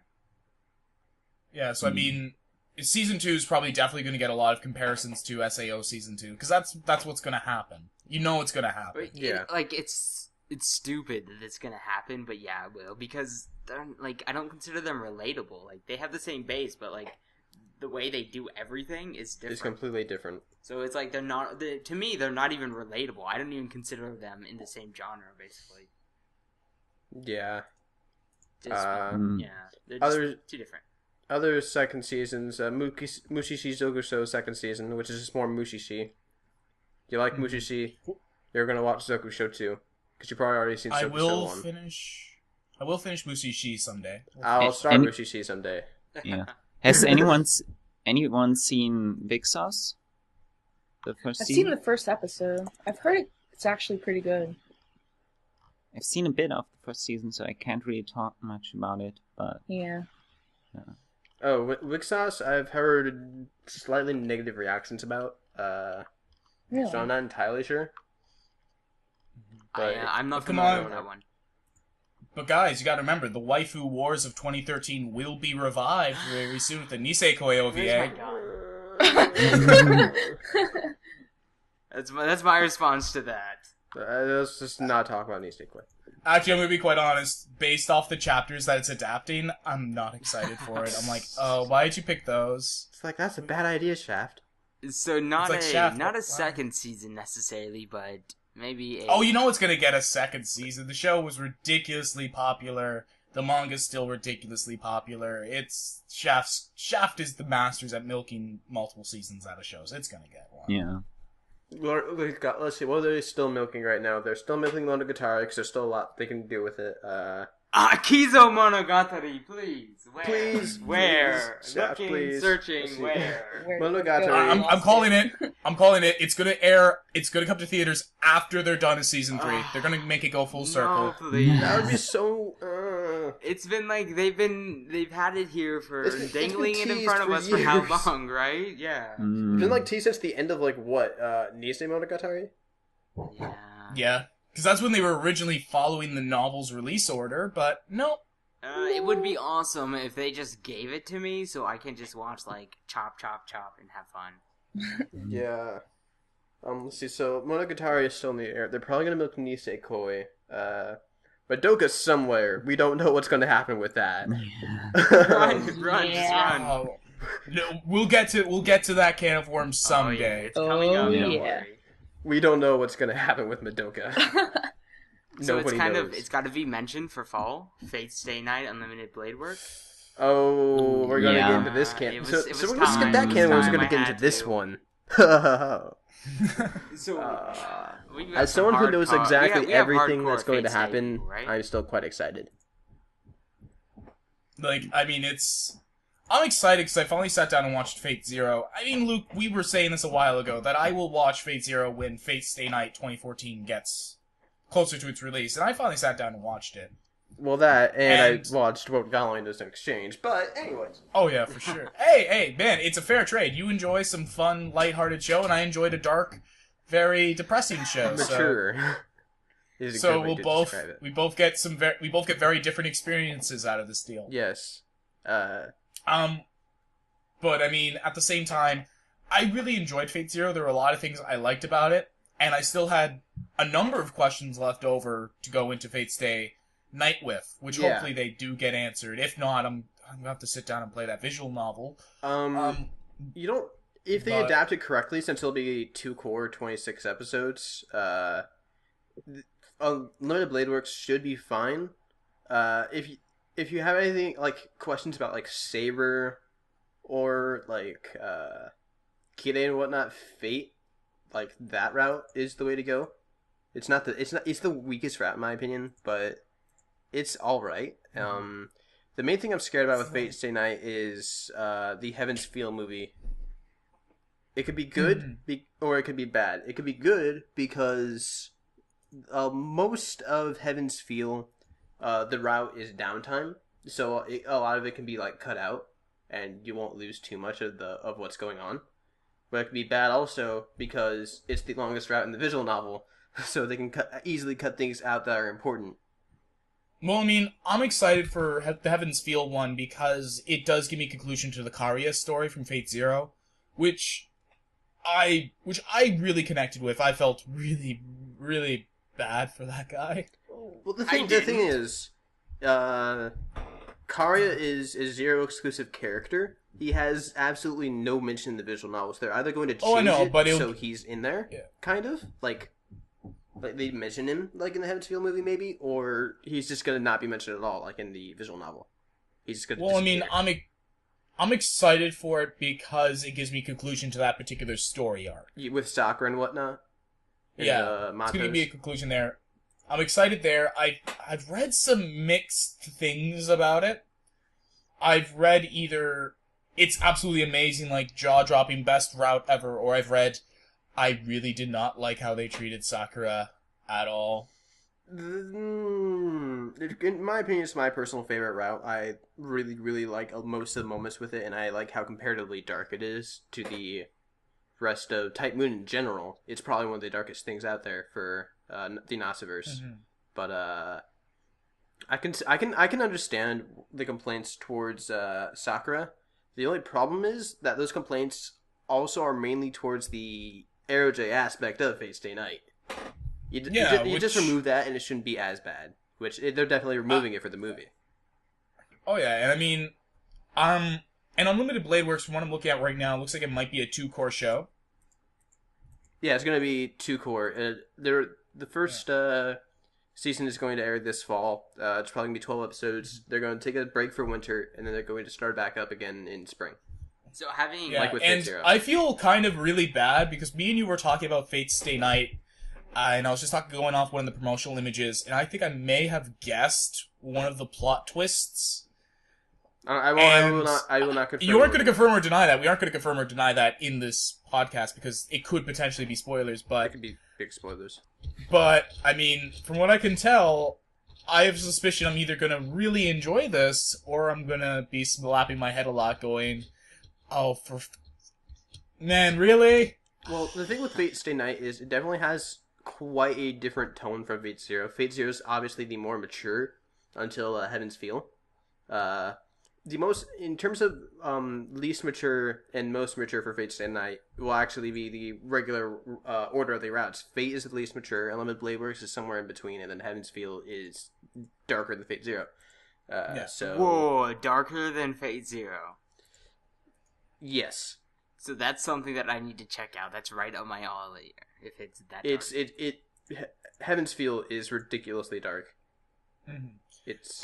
Yeah, so I mean, Season 2 is probably definitely going to get a lot of comparisons to SAO Season 2, because that's what's going to happen. You know it's going to happen. But Yeah. it's stupid that it's gonna happen, but yeah, it will, because they're, like, I don't consider them relatable. Like, they have the same base, but, like, the way they do everything is different. It's completely different. So it's like, to me, they're not even relatable. I don't even consider them in the same genre, basically. Yeah. Just, yeah. They're just Other- too different. Other second seasons, Mushishi Zokusho second season, which is just more Mushishi. You like Mushishi, you're gonna watch Zokusho too, because you probably already seen I Zokusho will 1. finish Mushishi someday. I'll start Any- Mushishi someday. Yeah. Has anyone seen Big Sauce? The first I've season? seen the first episode. I've heard it's actually pretty good. I've seen a bit of the first season, so I can't really talk much about it. But Yeah. Oh, Wixos, I've heard slightly negative reactions about. Really? So I'm not entirely sure. But I'm not Come familiar on. with that one. But guys, you gotta remember, the Waifu Wars of 2013 will be revived very soon with the Nisekoi OVA. That's my response to that. Let's just not talk about Nisekoi. Actually, I'm gonna be quite honest. Based off the chapters that it's adapting, I'm not excited for it. I'm like, oh, why did you pick those? It's like, that's a bad idea, Shaft. So not It's like Shaft, not a wow. second season necessarily, but maybe a... Oh, you know it's gonna get a second season. The show was ridiculously popular. The manga's still ridiculously popular. Shaft is the masters at milking multiple seasons out of shows. It's gonna get one. yeah. Let's see, what are they still milking right now? They're still milking Monogatari, because there's still a lot they can do with it. Kizo Monogatari, please. Where? Please, Where? please. Looking, Yeah, please. searching, Let's see. where? Monogatari. I'm calling it. I'm calling it. It's gonna air. It's gonna come to theaters after they're done in season 3. They're gonna make it go full circle. No, please. That would be so... It's been like they've had it here for It's been dangling it in teased front of for us for how years. long, right? Yeah. It's been like teased since the end of like what? Nisei Monogatari? Yeah. Yeah, because that's when they were originally following the novel's release order. But no, It would be awesome if they just gave it to me so I can just watch, like, chop, chop, chop and have fun. Yeah. Let's see. So Monogatari is still in the air. They're probably gonna milk Nisekoi. Madoka's somewhere. We don't know what's gonna happen with that. Run, just run. Oh, no, we'll get to that can of worms someday. It's coming up, don't yeah. worry. We don't know what's gonna happen with Madoka. So Nobody knows. it's got to be mentioned for fall. Fate's Stay Night, Unlimited Blade Work. Oh, we're gonna Yeah. get into this can. It was- so it was we're gonna skip time. that It was can. We're just time. gonna I get into had this to. one. So we've got As some someone who knows hardcore- exactly we have everything hardcore that's going to Fate's Day happen, people, right? I'm still quite excited. Like, I mean, I'm excited because I finally sat down and watched Fate Zero. I mean, Luke, we were saying this a while ago, that I will watch Fate Zero when Fate Stay Night 2014 gets closer to its release, and I finally sat down and watched it. Well, that, and And- I watched what Valorant does in exchange, but anyways. Oh yeah, for sure. Hey, man, it's a fair trade. You enjoy some fun, lighthearted show, and I enjoyed a dark, very depressing show. Mature. Is a So good way we'll to both describe it. we both get very different experiences out of this deal. Yes. But I mean, at the same time, I really enjoyed Fate Zero. There were a lot of things I liked about it, and I still had a number of questions left over to go into Fate Stay Night with, which Yeah. hopefully they do get answered. If not, I'm gonna have to sit down and play that visual novel. You don't. If they but- adapt it correctly, since it'll be 2 core, 26 episodes, Unlimited Blade Works should be fine. If you have anything like questions about like Saber or like Kirei and whatnot, Fate, like that route is the way to go. It's the weakest route in my opinion, but it's all right. The main thing I'm scared about with Fate Stay Night is the Heaven's Feel movie. It could be good, or it could be bad. It could be good because most of Heaven's Feel, the route is downtime, so a lot of it can be like cut out, and you won't lose too much of what's going on. But it could be bad also because it's the longest route in the visual novel, so they can easily cut things out that are important. Well, I mean, I'm excited for the Heaven's Feel one because it does give me conclusion to the Karia story from Fate Zero, which I really connected with. I felt really, really bad for that guy. Well, the thing is, Karia is a Zero exclusive character. He has absolutely no mention in the visual novels. They're either going to change so he's in there, kind of like they mention him like in the Heaven's Feel movie, maybe, or he's just gonna not be mentioned at all, like in the visual novel. He's just gonna. Well, disappear. I mean, I'm excited for it because it gives me conclusion to that particular story arc. With Sakura and whatnot. And, Yeah, it's going to be a conclusion there. I'm excited there. I've read some mixed things about it. I've read either it's absolutely amazing, like jaw-dropping, best route ever, or I've read I really did not like how they treated Sakura at all. In my opinion, it's my personal favorite route. I really, really like most of the moments with it, and I like how comparatively dark it is to the rest of Type Moon in general. It's probably one of the darkest things out there for the Nasiverse. Mm-hmm. But I can understand the complaints towards Sakura. The only problem is that those complaints also are mainly towards the AeroJ aspect of Fate Stay Night. You just remove that and it shouldn't be as bad. Which they're definitely removing it for the movie. Oh yeah, and I mean, and Unlimited Blade Works, from what I'm looking at right now, looks like it might be a 2-core show. Yeah, it's gonna be 2-core. The first season is going to air this fall. It's probably gonna be 12 episodes. They're going to take a break for winter, and then they're going to start back up again in spring. So having Yeah, and I feel kind of really bad because me and you were talking about Fate Stay Night, and I was just going off one of the promotional images, and I think I may have guessed one of the plot twists. I will not confirm. You aren't going to confirm or deny that. We aren't going to confirm or deny that in this podcast because it could potentially be spoilers. But it could be big spoilers. But I mean, from what I can tell, I have a suspicion I'm either going to really enjoy this or I'm going to be slapping my head a lot, going, "Oh, man, really?" Well, the thing with Fate Stay Night is it definitely has quite a different tone from Fate Zero. Fate Zero is obviously the more mature until Heaven's Feel. The most, in terms of least mature and most mature for Fate Stay Night, will actually be the regular order of the routes. Fate is the least mature, Unlimited Blade Works is somewhere in between, and then Heaven's Feel is darker than Fate Zero. So Whoa, darker than Fate Zero. Yes. So that's something that I need to check out. That's right up my alley. If it's that dark. Heaven's Feel is ridiculously dark. Mm-hmm. It's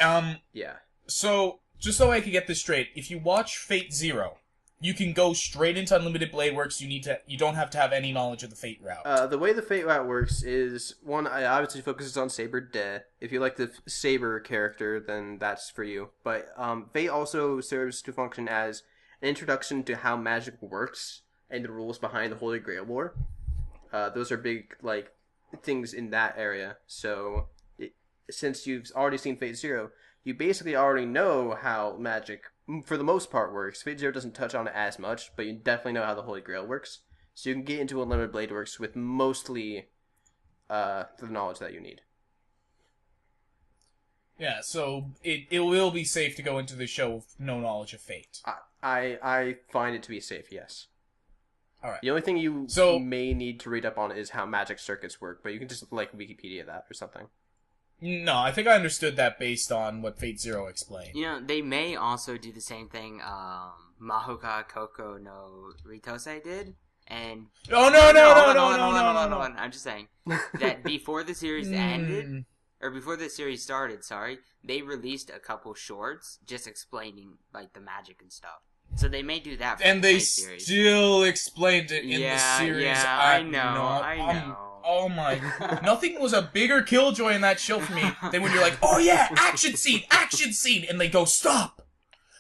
yeah. So, just so I can get this straight, if you watch Fate Zero, you can go straight into Unlimited Blade Works. You don't have to have any knowledge of the Fate route. The way the Fate route works is, one, it obviously focuses on Saber De. If you like the Saber character, then that's for you. But Fate also serves to function as an introduction to how magic works and the rules behind the Holy Grail lore. Those are big things in that area. So, since you've already seen Fate Zero, you basically already know how magic, for the most part, works. Fate Zero doesn't touch on it as much, but you definitely know how the Holy Grail works. So you can get into Unlimited Blade Works with mostly the knowledge that you need. Yeah, so it will be safe to go into the show with no knowledge of Fate. I find it to be safe, yes. Alright. The only thing you may need to read up on is how magic circuits work, but you can just Wikipedia that or something. No, I think I understood that based on what Fate Zero explained. You know, they may also do the same thing Mahoka Koko no Ritose did. And no. I'm just saying that before the series ended, or before the series started, they released a couple shorts just explaining the magic and stuff. So they may do that for and the they series. Still explained it in the series. Yeah, I know. Oh my! Nothing was a bigger killjoy in that show for me than when you're like, "Oh yeah, action scene," and they go, "Stop!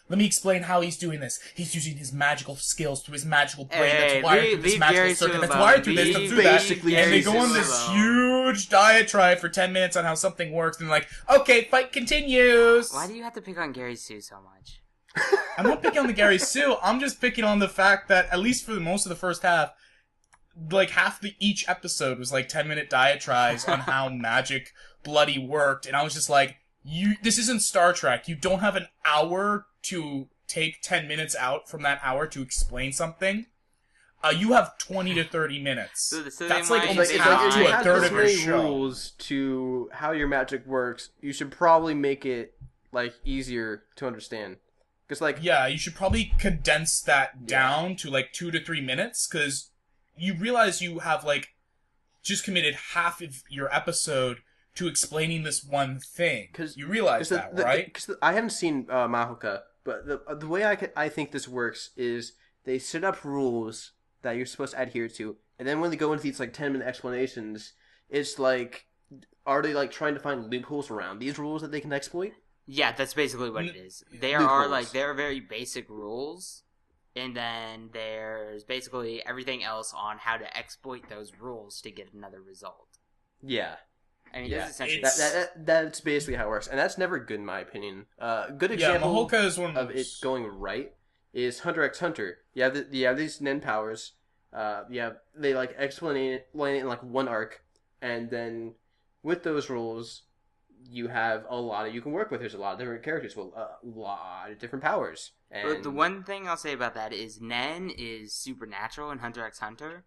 Let me explain how he's doing this. He's using his magical skills through his magical brain that's wired through this magical circuit that's wired through this, through that." And they go on this huge diatribe for 10 minutes on how something works, and like, "Okay, fight continues." Why do you have to pick on Gary Sue so much? I'm not picking on the Gary Sue. I'm just picking on the fact that at least for most of the first half, half each episode was 10-minute diatribes on how magic bloody worked, and I was just like, this isn't Star Trek. You don't have an hour to take 10 minutes out from that hour to explain something. You have 20 to 30 minutes. So that's almost half to a third of your show. Rules to how your magic works, you should probably make it easier to understand. Because yeah, you should probably condense that down to 2 to 3 minutes, because you realize you have just committed half of your episode to explaining this one thing. Because you realize that, right? Because I haven't seen Mahoka, but the way I think this works is they set up rules that you're supposed to adhere to, and then when they go into these 10-minute explanations, it's are they trying to find loopholes around these rules that they can exploit? Yeah, that's basically what it is. There are very basic rules. And then there's basically everything else on how to exploit those rules to get another result. Yeah. I mean, that's essentially... That's basically how it works. And that's never good in my opinion. Good example Mahoka is one of it going right is Hunter x Hunter. You have these Nen powers. They explain it in one arc. And then with those rules, you have you can work with. There's a lot of different characters with a lot of different powers. But the one thing I'll say about that is Nen is supernatural in Hunter x Hunter.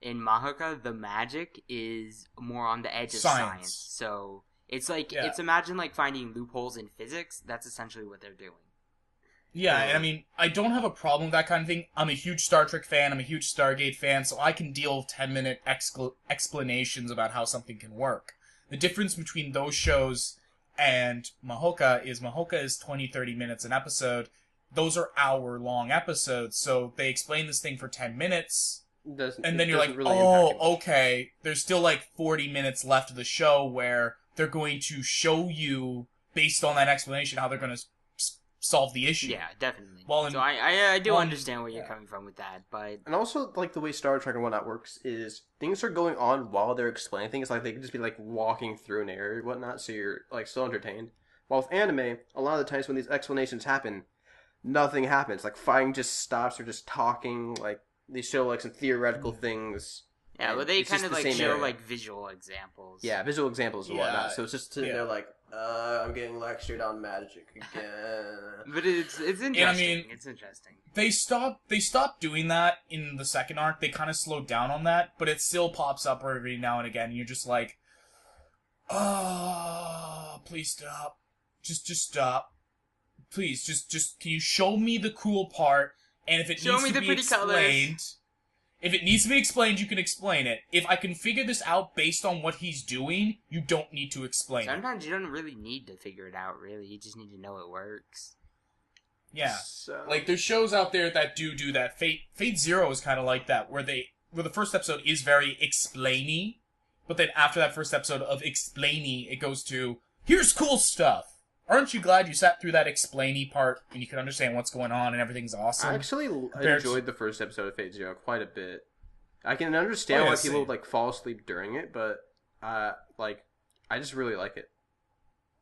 In Mahoka, the magic is more on the edge of science. So it's it's imagine finding loopholes in physics. That's essentially what they're doing. Yeah, and I mean, I don't have a problem with that kind of thing. I'm a huge Star Trek fan. I'm a huge Stargate fan, so I can deal with 10-minute explanations about how something can work. The difference between those shows and Mahoka is 20, 30 minutes an episode. Those are hour-long episodes, so they explain this thing for 10 minutes, and then you're like, really okay, there's still 40 minutes left of the show where they're going to show you, based on that explanation, how they're going to solve the issue. Yeah, definitely. So I do understand where you're coming from with that, but... And also, the way Star Trek and whatnot works is things are going on while they're explaining things. They can just be, walking through an area or whatnot, so you're, still entertained. While with anime, a lot of the times when these explanations happen, nothing happens. Fighting just stops or just talking, they show, some theoretical things. Yeah, well, they kind of, show, visual examples. Yeah, visual examples and whatnot. So it's just they're I'm getting lectured on magic again. But it's interesting. And I mean, it's interesting. They stopped doing that in the second arc. They kind of slowed down on that, but it still pops up every now and again. And you're just like, oh, please stop. Just stop. Please, just can you show me the cool part? And if it Show needs me to the be pretty explained, colors. if it needs to be explained, you can explain it. If I can figure this out based on what he's doing, you don't need to explain it. Sometimes you don't really need to figure it out, really. You just need to know it works. Yeah. So... Like, there's shows out there that do that. Fate Zero is kind of like that, where the first episode is very explainy, but then after that first episode of explainy, it goes to, here's cool stuff. Aren't you glad you sat through that explainy part and you can understand what's going on and everything's awesome? I actually enjoyed the first episode of Fate Zero quite a bit. I can understand why people like fall asleep during it, but I just really like it.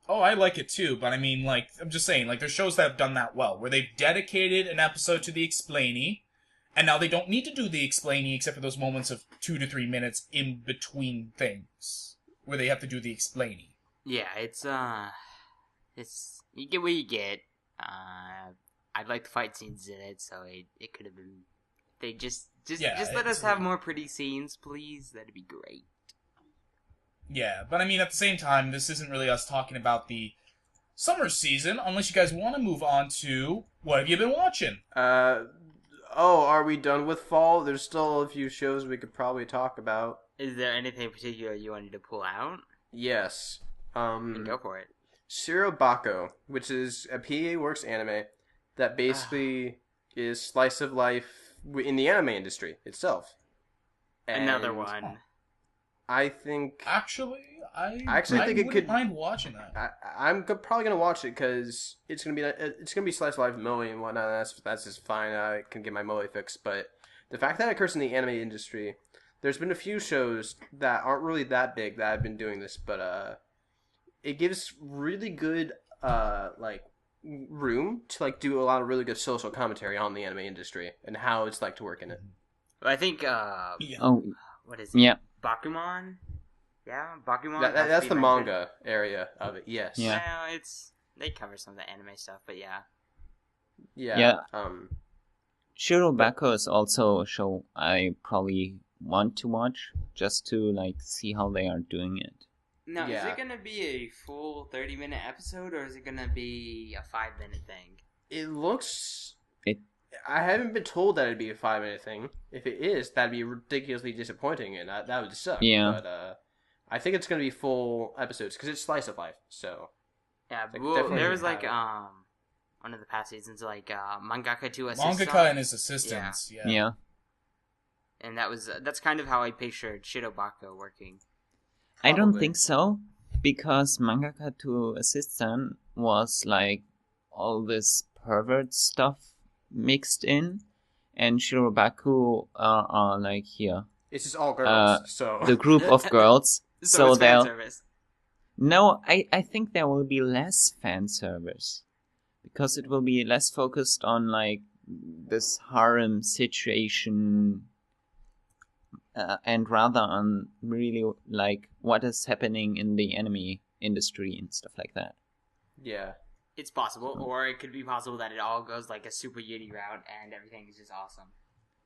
Oh, I like it too, but I mean, like, I'm just saying, like, there's shows that have done that well, where they've dedicated an episode to the explainy, and now they don't need to do the explainy except for those moments of 2 to 3 minutes in between things, where they have to do the explainy. Yeah, it's you get what you get. I like the fight scenes in it, so it could have been. They just let us have more pretty scenes, please. That'd be great. Yeah, but I mean, at the same time, this isn't really us talking about the summer season, unless you guys want to move on to what have you been watching? Are we done with fall? There's still a few shows we could probably talk about. Is there anything in particular you wanted to pull out? Yes. Then go for it. Shirobako, which is a PA Works anime that basically is slice of life in the anime industry itself. And Another one. I think... I think it could mind watching that. I'm probably gonna watch it because it's gonna be slice of life moe and whatnot. That's just fine. I can get my moe fix. But the fact that it occurs in the anime industry, there's been a few shows that aren't really that big that have been doing this, but it gives really good room to like do a lot of really good social commentary on the anime industry and how it's like to work in it. I think what is it? Yeah. Bakuman? Yeah, Bakuman. That's the manga area of it. Yes. Yeah. They cover some of the anime stuff, but yeah. Yeah. Shirobako is also a show I probably want to watch just to like see how they are doing it. Now, Yeah. is it gonna be a full 30-minute episode, or is it gonna be a 5-minute thing? It looks. I haven't been told that it'd be a 5-minute thing. If it is, that'd be ridiculously disappointing, and that would suck. Yeah. But I think it's gonna be full episodes because it's slice of life. So. Yeah, Like, well, definitely there was have like it. one of the past seasons like mangaka to assist. Mangaka and his assistants, yeah. Yeah. And that's kind of how I pictured Shirobako working. I don't Probably. think so, because Mangaka to Assistant was like all this pervert stuff mixed in, and Shirobako are like here. It's just all girls, so... The group of girls, so it's fan they'll... service. No, I think there will be less fan service, because it will be less focused on like this harem situation, and rather on really like what is happening in the anime industry and stuff like that. Yeah. It's possible, or it could be possible that it all goes like a Super Yuri route and everything is just awesome.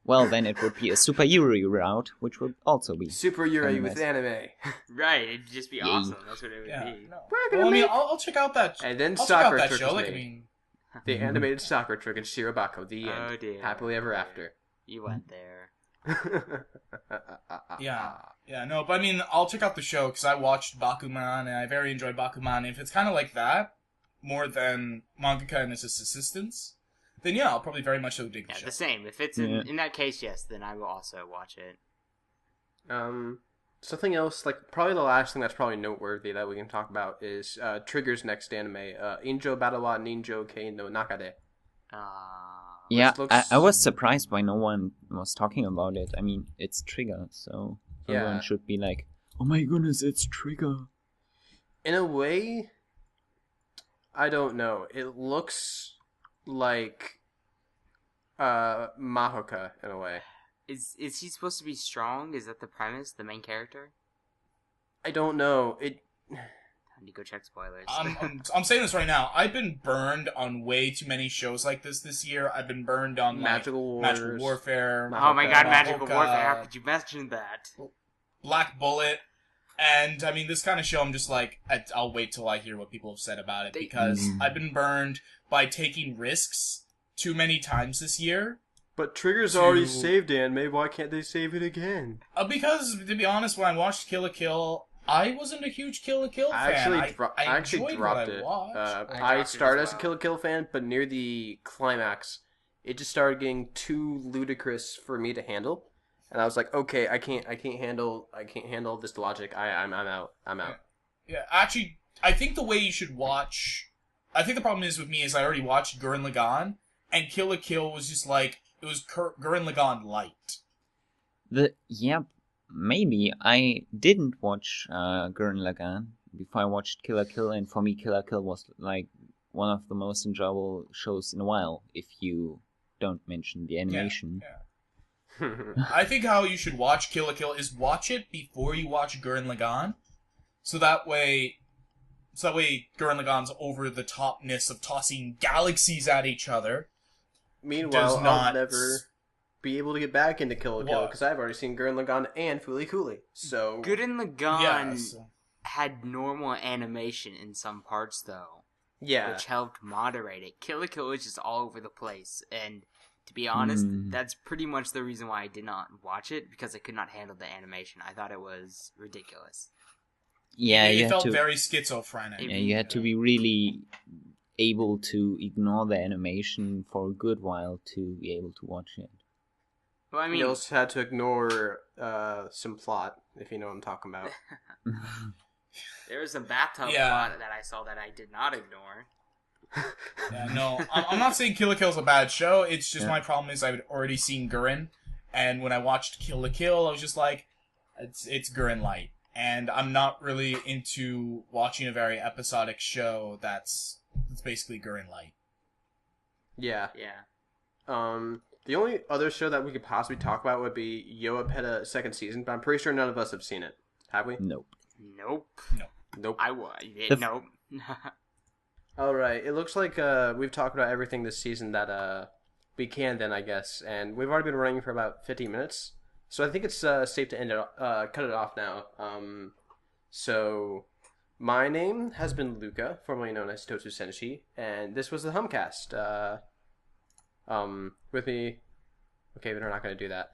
Well, then it would be a Super Yuri route, which would also be Super Yuri Animes. with anime. Right, it'd just be Yay. awesome. That's what it would Yeah, be. no. We're gonna Well, I mean, make- I'll check out that. And then I'll check out Sakura that Trick show. was Like, I made. mean, The animated Sakura Trick and Shirobako, the end. Oh dear. Happily ever after. You went there. yeah, no, but I mean, I'll check out the show because I watched Bakuman and I very enjoyed Bakuman. If it's kind of like that, more than Mangaka and his assistants, then yeah, I'll probably very much so dig the Yeah, show. the same. If it's Yeah. in that case, yes, then I will also watch it. Something else, like probably the last thing that's probably noteworthy that we can talk about is Trigger's next anime, Injo Battle wa Ninjo Kei no Nakade. Yeah, looks- I was surprised why no one was talking about it. I mean, it's Trigger, so everyone Yeah. should be like, oh my goodness, it's Trigger. In a way, I don't know. It looks like Mahoka in a way. Is he supposed to be strong? Is that the premise? The main character? I don't know. Time to go check spoilers. I'm saying this right now. I've been burned on way too many shows like this year. I've been burned on Magical Magical Warfare. Oh my god, Magical Mahoka, Warfare! How could you mention that? Black Bullet. And, I mean, this kind of show, I'm just like, I'll wait till I hear what people have said about it, because I've been burned by taking risks too many times this year. But Trigger's already saved anime, why can't they save it again? Because, to be honest, when I watched Kill la Kill, I wasn't a huge Kill la Kill fan. I actually dropped it. I started as a Kill la Kill fan, but near the climax, it just started getting too ludicrous for me to handle. And I was like, okay, I can't handle this logic. I'm out. Yeah, actually, I think the way you should watch... I think the problem is with me is I already watched Gurren Lagann, and Kill la Kill was just like, it was Gurren Lagann light. Maybe. I didn't watch Gurren Lagann before I watched Kill la Kill, and for me Kill la Kill was like one of the most enjoyable shows in a while, if you don't mention the animation. Yeah. I think how you should watch Kill la Kill is watch it before you watch Gurren Lagann, so that way Gurren Lagann's over the topness of tossing galaxies at each other. Meanwhile, I'll never be able to get back into Kill la Kill because I've already seen Gurren Lagann and Fooly Cooly. So Gurren Lagann had normal animation in some parts though. Yeah, which helped moderate it. Kill la Kill was just all over the place, and to be honest, that's pretty much the reason why I did not watch it, because I could not handle the animation. I thought it was ridiculous. Yeah, it felt very schizophrenic. Yeah, you had to be really able to ignore the animation for a good while to be able to watch it. Well, I mean, you also had to ignore some plot, if you know what I'm talking about. There was a bathtub plot that I saw that I did not ignore. Yeah, no, I'm not saying Kill la Kill is a bad show. It's just my problem is I've already seen Gurren, and when I watched Kill la Kill, I was just like, it's Gurren light, and I'm not really into watching a very episodic show that's basically Gurren light. Yeah. The only other show that we could possibly talk about would be Yoapeda second season, but I'm pretty sure none of us have seen it. Have we? Nope. Nope. Nope. Alright, it looks like we've talked about everything this season that we can then, I guess. And we've already been running for about 15 minutes. So I think it's safe to end it, cut it off now. So my name has been Luca, formerly known as Totu Senshi, and this was the Humcast. With me... Okay, but we're not going to do that.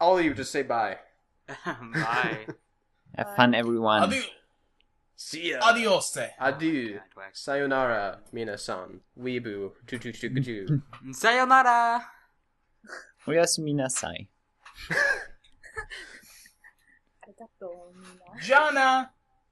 All of you just say bye. Bye. Have fun, everyone. See ya. Adios. Adieu. Sayonara, minasan. Weebu. Choo-choo-choo-choo. Sayonara. Oyasumi nasai. Jana.